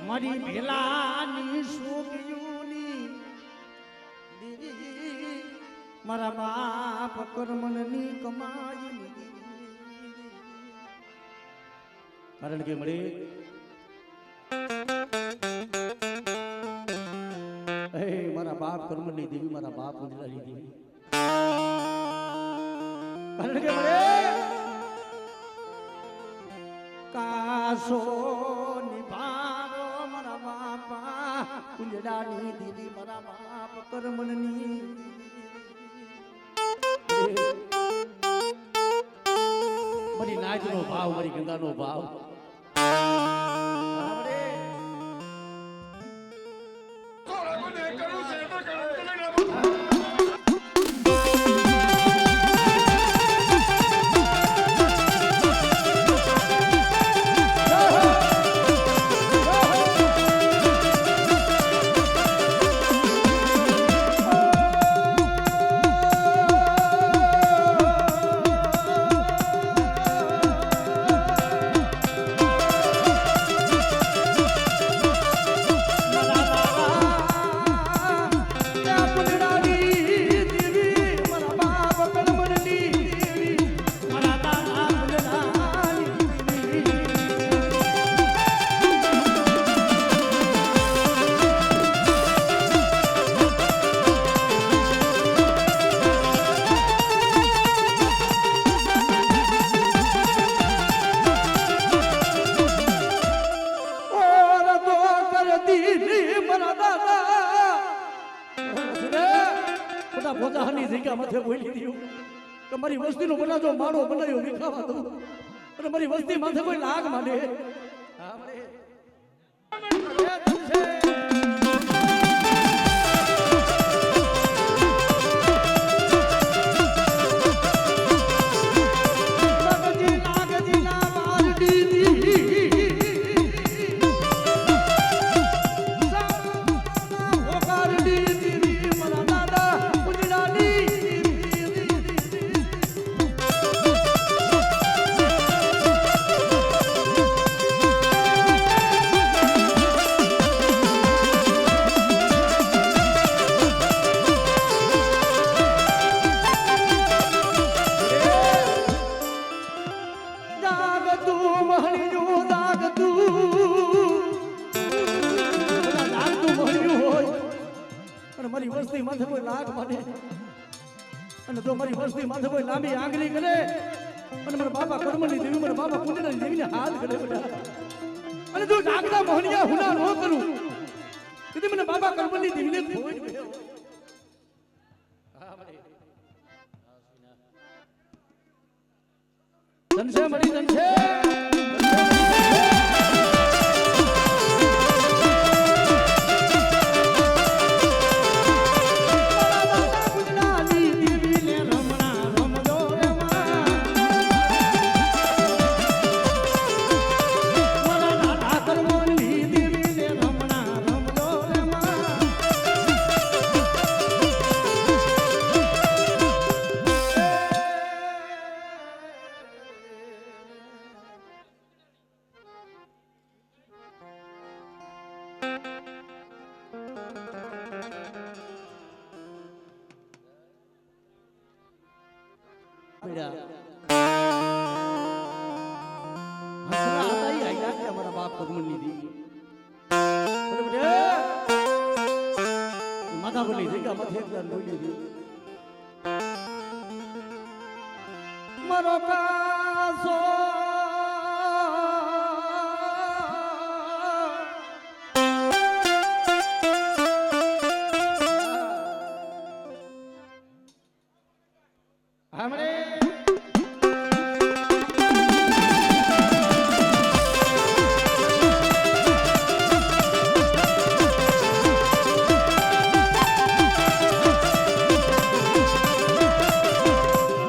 મારી ભેલાની સુગીઓની દેવી મારા બાપ કર્મની કમાઈ કારણ કે મળે મારા બાપ કર્મની દેવી મારા બાપ ઉજળાની દેવી કારણ કે મળે કાસો નિભારો મારા બાપા ઉજળાની દેવી મારા બાપ કર્મની મારી નાચનો ભાવ મારી ગંગાનો ભાવ મારી વસ્તી નો બનાજો મારો બનાવ્યો વિખાવા દઉં અને મારી વસ્તી માથે કોઈ લાગ માંડે મારી વસ્તી માથે કોઈ લાગ માને અને જો મારી વસ્તી માથે કોઈ લાંબી આંગળી કરે અને મારા બાપા કર્મની દેવી મારા બાપા પુણ્યની દેવીને હાથ કરે બેટા અને જો જાગતા મોહનિયા હુના ન કરું તેથી મને બાપા કર્મની દેવીને ખોઈ ગયો હા ભાઈ ધનસે મળી ધનસે માથા બોલી જગ્યા માથે એકલા બોલી દી મારો કાસો हमरे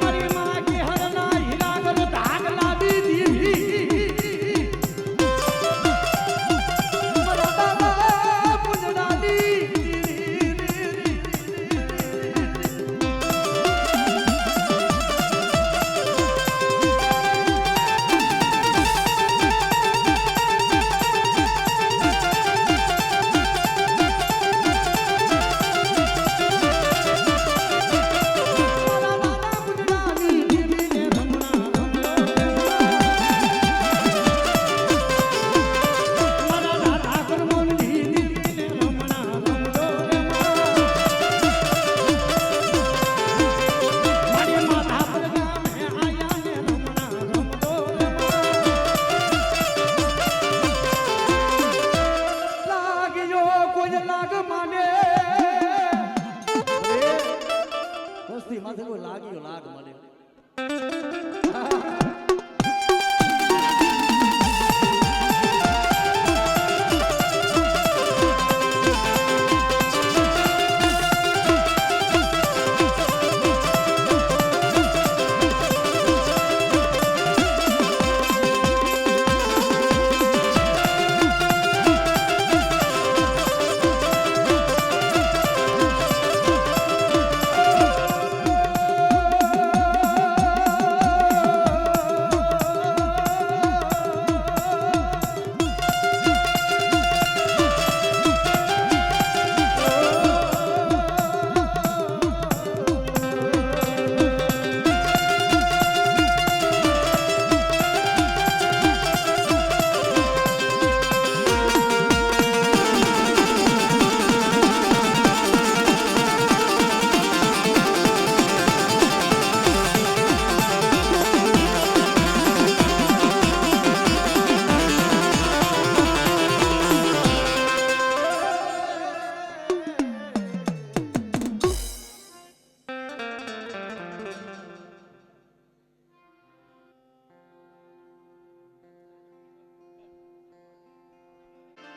મારી માં કે હરના હીરા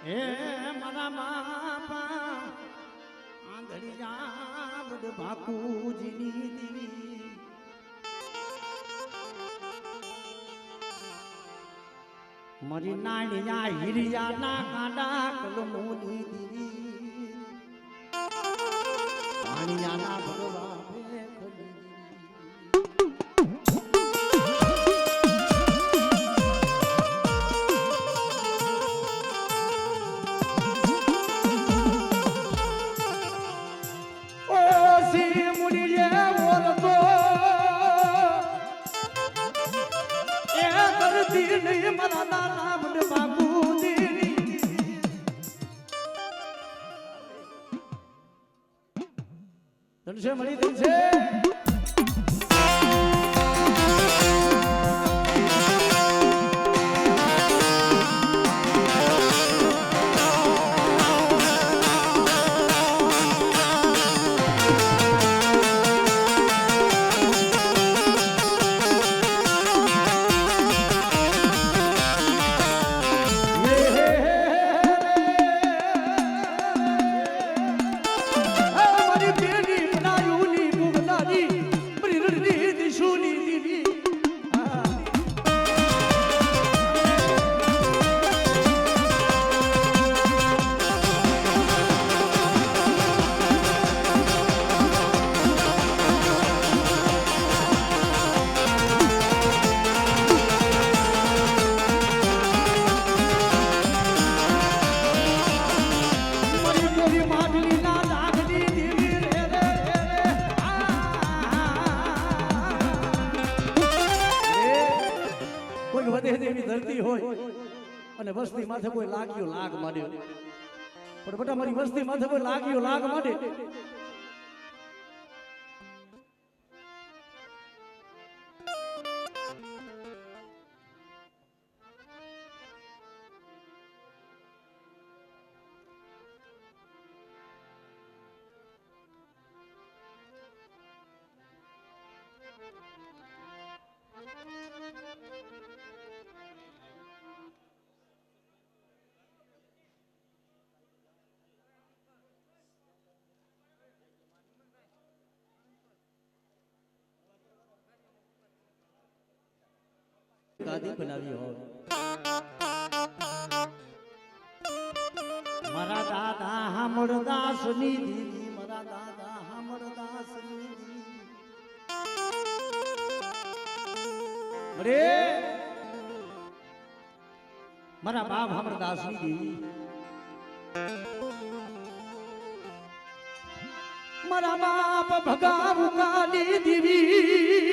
હે મારા બાપા આંધળી જાબડ બાપુજીની દીવી મારી નાણિયા હિરિયાના કાંડા કલમોની દીવી પાણીયાના ભગવા ધનશે મળી ધનશે ધરતી હોય અને વસ્તી માથે કોઈ લાગ્યો લાગ માંડ્યો પણ બેટા મારી વસ્તી માથે કોઈ લાગ્યો લાગ માંડે ગાદી બનાવી હોય મારા દાદા હામળદાસ ની દીદી મારા દાદા હામળદાસ ની દીદી અરે મારા બાપ હામળદાસ ની દીદી મારા બાપ ભગાવુકાની દીવી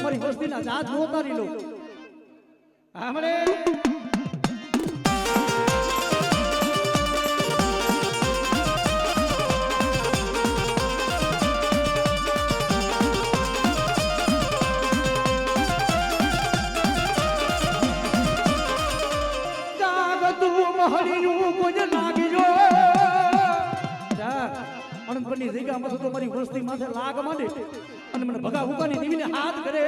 મારી વસ્તીના જાત નો ઉતારી લો હમણે મહરીનું કોઈ લાગી અણપણની જગ્યામાં તો મારી વસ્તી માથે લાગ માંડે અને મને ભગા ઉકાની દેવીને હાથ કરે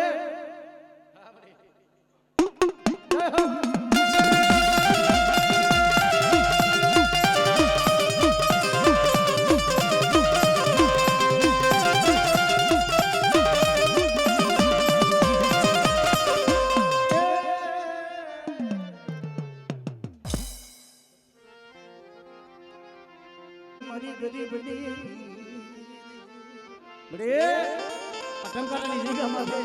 ટંકારાની જગ્યામાં છે.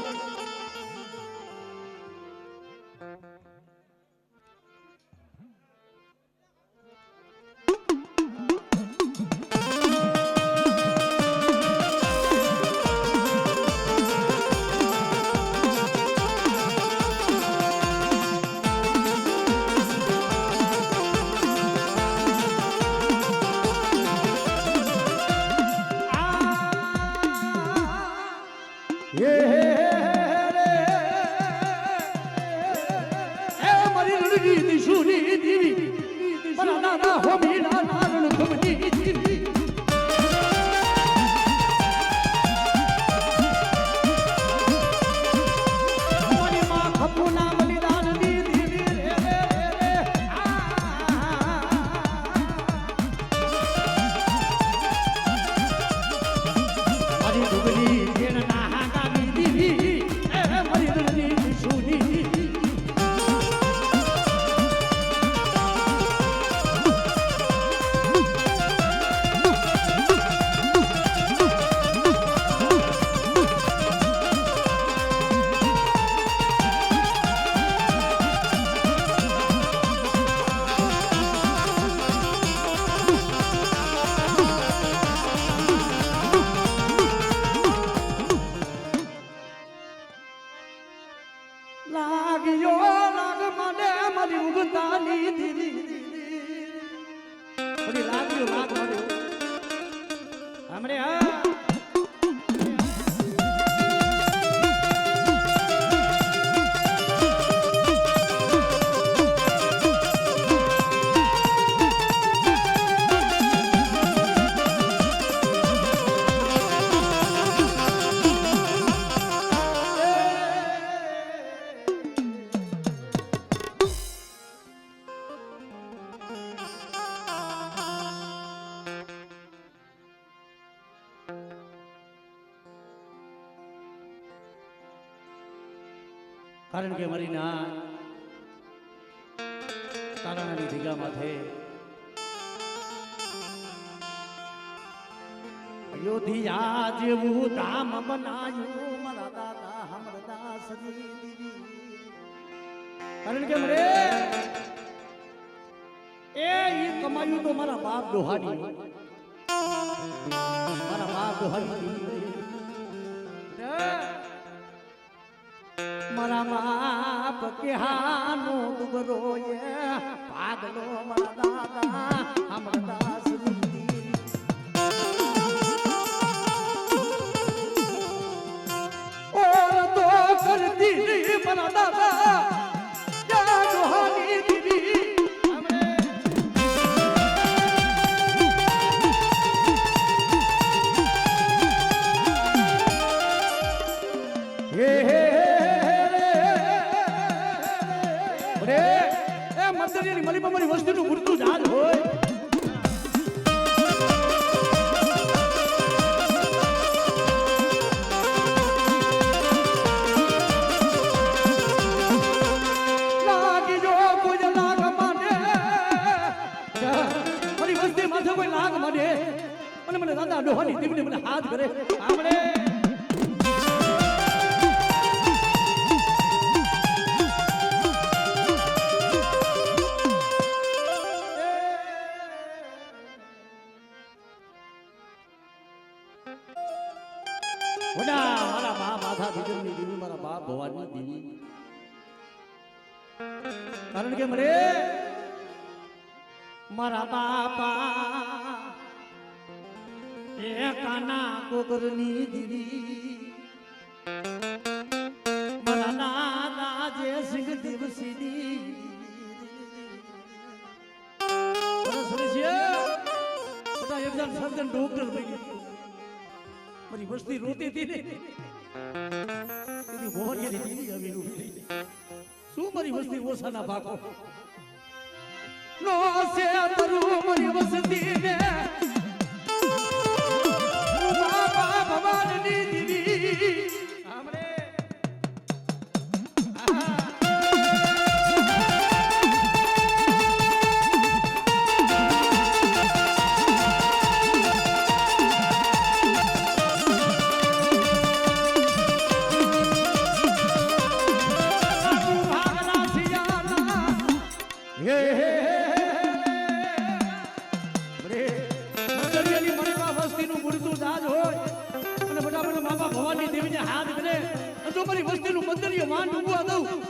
કારણ કે મારી ના તારાની જગ્યામાં છે. અયોધ્યા જેવું ધામ બનાયું મારા દાદા હમરદાસની દીદી. કારણ કે મરે એ કમાયું તો મારા બાપ દોહાની, મારા બાપ દોહાની. મારા બાપ કે હાનો દુબરો એ પાગલો મારા દાદા હમરદાસ ઓ તો કરતી નહીં મારા દાદા યા દોહાની દીદી. મળી વસ્તુનું પૂરતું જાલ હોય. લાગી જો કોઈ લાગ માંડે મારી વસ્તી માથે કોઈ લાગ માંડે અને મને દાદા ડોહાની દીકરી મને હાથ કરે આમણે. મારા બાપ આધા દીકરની દીવી મારા બાપ ભવાની દીવી. કારણ કે મરે મારા બાપા એ કાના કોકરની દીવી, મારા દાદા જે સિંહ દિવસીની ડોક્ટર બની. મારી વસ્તી રોતી હતી ને એની ભોવરિયાની દીવી આવી શું મારી વસ્તી ઓછાના ભાગો નો સે તરુ મારી વસ્તી ને બાબા ભવાનની દીવી આમરે ભવાની દેવીને હાથ કરે તો મારી વસ્તીનું મંદિર વાન ઉભા દઉં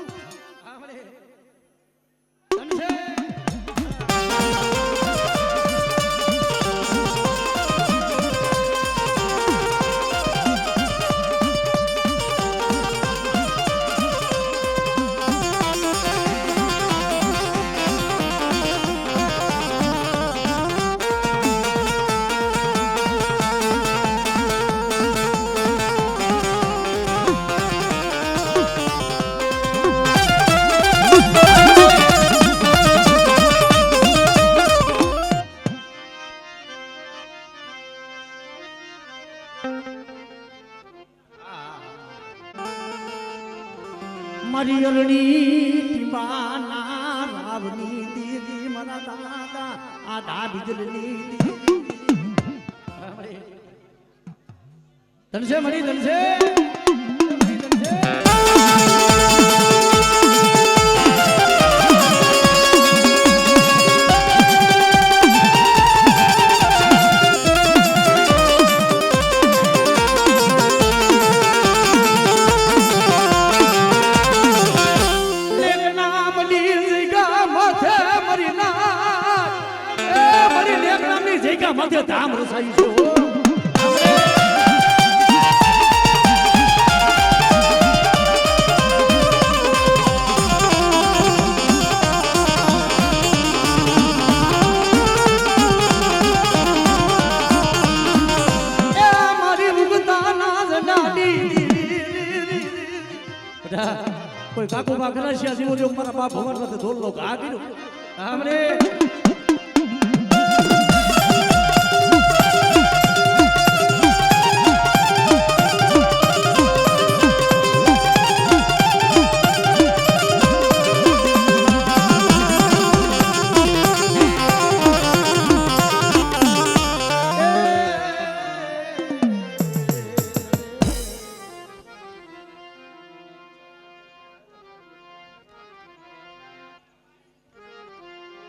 મારી અરણી ટીંબાના રાવની દીદી મારા દાદા આધા બીજલની ધનશે મળી ધનશે માથે ધામ રસાઈ છો મારી મુગતાના જડાડી કોઈ કાકો બા કરાશિયા જેવો જો મારા બાપ ભવન નથી ધોલ લો ઘા કર્યો આમરે